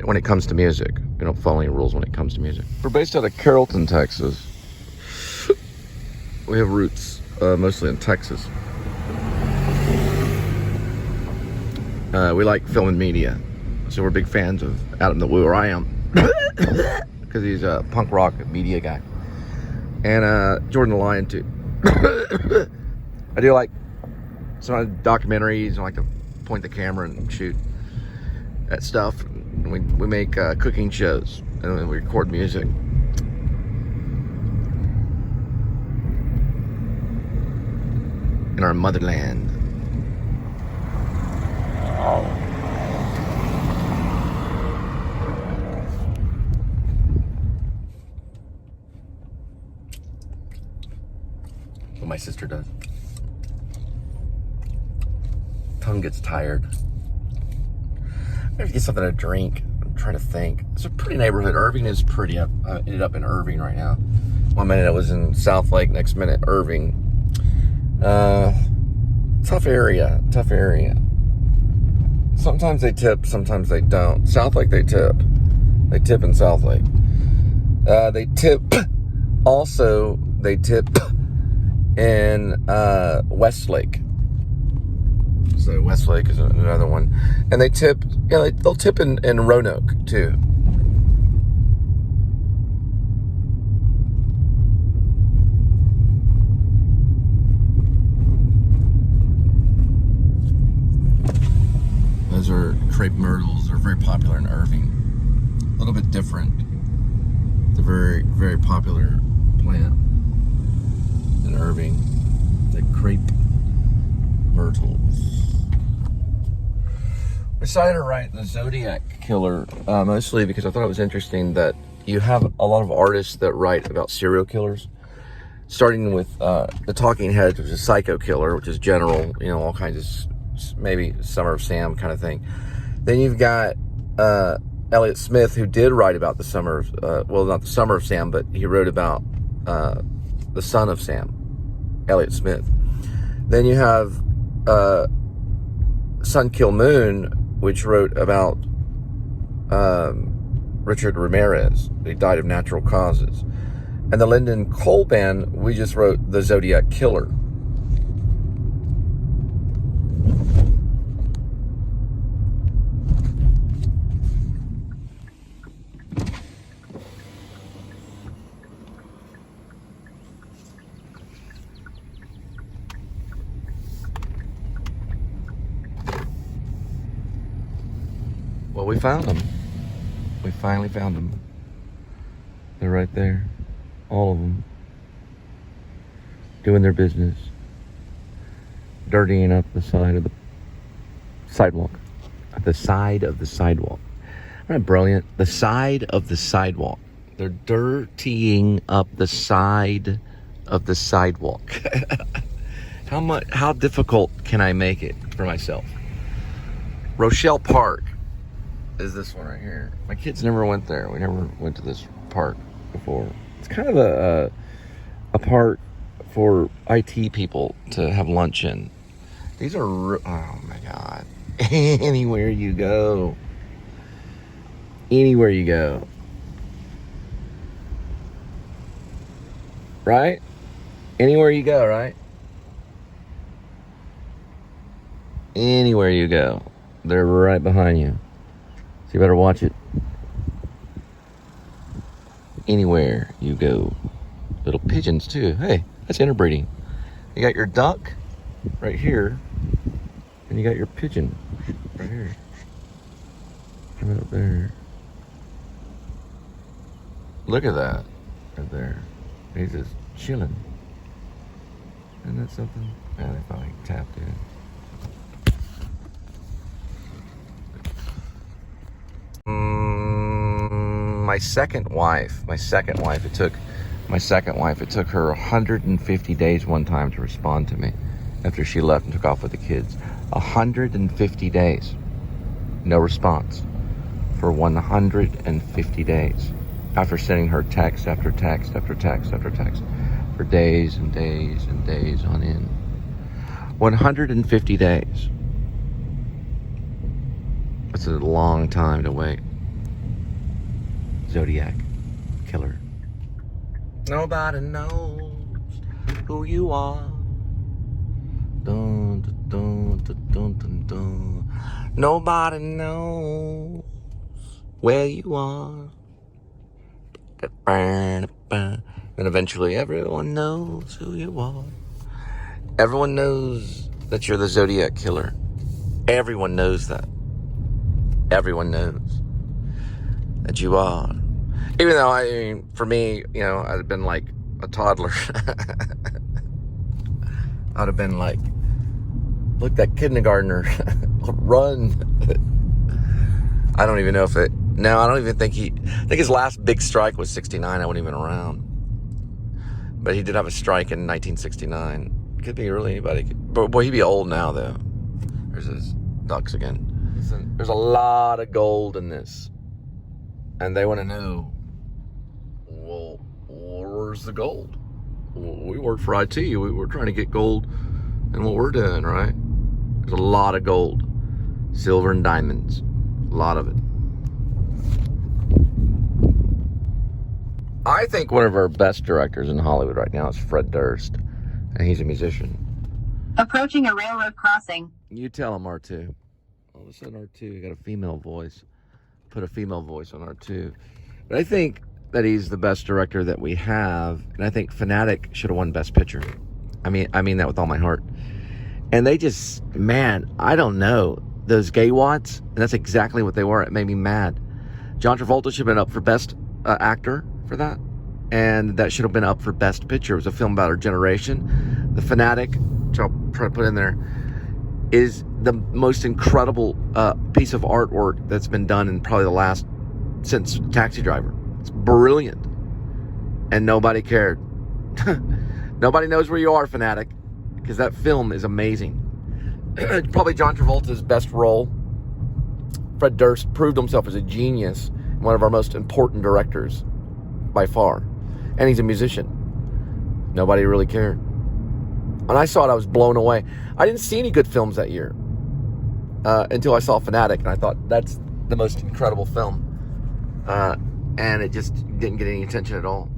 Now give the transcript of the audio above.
when it comes to music. We don't follow any rules when it comes to music. We're based out of Carrollton, Texas. We have roots mostly in Texas. We like film and media, so we're big fans of Adam the Woo, or I am, because he's a punk rock media guy, and Jordan the Lion too. I do like some documentaries. I like to point the camera and shoot at stuff. And we make cooking shows, and we record music. In our motherland. What my sister does. Tongue gets tired. I have to get something to drink. I'm trying to think. It's a pretty neighborhood. Irving is pretty. I ended up in Irving right now. 1 minute I was in South Lake, next minute Irving. Tough area. Sometimes they tip, sometimes they don't. South Lake, they tip. They tip in South Lake. They tip. Also, they tip in Westlake. So Westlake is another one. And they tip, they'll tip in Roanoke too. Those are crepe myrtles. They're very popular in Irving. A little bit different. It's a very, very popular plant in Irving. The crepe myrtles. I decided to write the Zodiac Killer mostly because I thought it was interesting that you have a lot of artists that write about serial killers. Starting with the Talking Heads, which is Psycho Killer, which is general, all kinds of, maybe Summer of Sam kind of thing. Then you've got Elliott Smith, who did write about the Summer, well, not the Summer of Sam, but he wrote about the Son of Sam, Elliott Smith. Then you have Sun Kill Moon, which wrote about Richard Ramirez. He died of natural causes. And the Lyndon Cole Band, we just wrote the Zodiac Killer. Well, we found them. We finally found them. They're right there. All of them. Doing their business. Dirtying up the side of the sidewalk. The side of the sidewalk. Isn't that brilliant? The side of the sidewalk. They're dirtying up the side of the sidewalk. How difficult can I make it for myself? Rochelle Park is this one right here. My kids never went there. We never went to this park before. It's kind of a park for IT people to have lunch in. These are, oh my God. Anywhere you go. Anywhere you go. Right? Anywhere you go, right? Anywhere you go. They're right behind you. So you better watch it. Anywhere you go. Little pigeons too. Hey, that's interbreeding. You got your duck right here, and you got your pigeon right here. Right up there. Look at that right there. He's just chilling. Isn't that something? Yeah, they probably tapped in. My second wife, it took her 150 days one time to respond to me after she left and took off with the kids. 150 days. No response for 150 days. After sending her text after text after text after text for days and days and days on end. 150 days. That's a long time to wait. Zodiac Killer. Nobody knows who you are. Dun, dun, dun, dun, dun, dun. Nobody knows where you are. And eventually everyone knows who you are. Everyone knows that you're the Zodiac Killer. Everyone knows that. Everyone knows that you are. Even though, I mean, for me, you know, I'd have been like a toddler. I'd have been like, look, that kindergartner, run. I don't even know if it, no, I don't even think I think his last big strike was 69. I wasn't even around. But he did have a strike in 1969. Could be really anybody. But boy, he'd be old now, though. There's his ducks again. Listen, there's a lot of gold in this. And they want to know, well, where's the gold? We work for IT. We're trying to get gold in what we're doing, right? There's a lot of gold. Silver and diamonds. A lot of it. I think one of our best directors in Hollywood right now is Fred Durst. And he's a musician. Approaching a railroad crossing. You tell him, R2. All of a sudden, R2 got a female voice. Put a female voice on R2. But I think that he's the best director that we have. And I think Fanatic should have won Best Picture. I mean that with all my heart. And they just, man, I don't know. Those gay watts, and that's exactly what they were. It made me mad. John Travolta should have been up for Best Actor for that. And that should have been up for Best Picture. It was a film about our generation. The Fanatic, which I'll try to put in there, is the most incredible piece of artwork that's been done in probably the last, since Taxi Driver. It's brilliant. And nobody cared. Nobody knows where you are, Fanatic, because that film is amazing. Probably John Travolta's best role. Fred Durst proved himself as a genius, one of our most important directors by far. And he's a musician. Nobody really cared. And I saw it, I was blown away. I didn't see any good films that year until I saw Fanatic, and I thought, that's the most incredible film. And it just didn't get any attention at all.